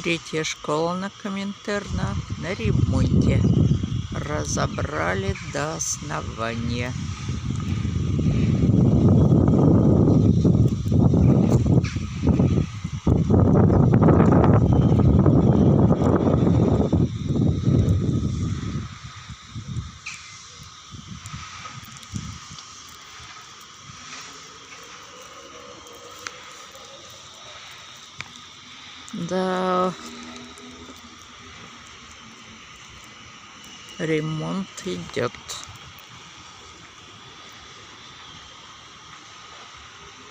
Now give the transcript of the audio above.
Третья школа на Коминтерна на ремонте. Разобрали до основания. Да, ремонт идет.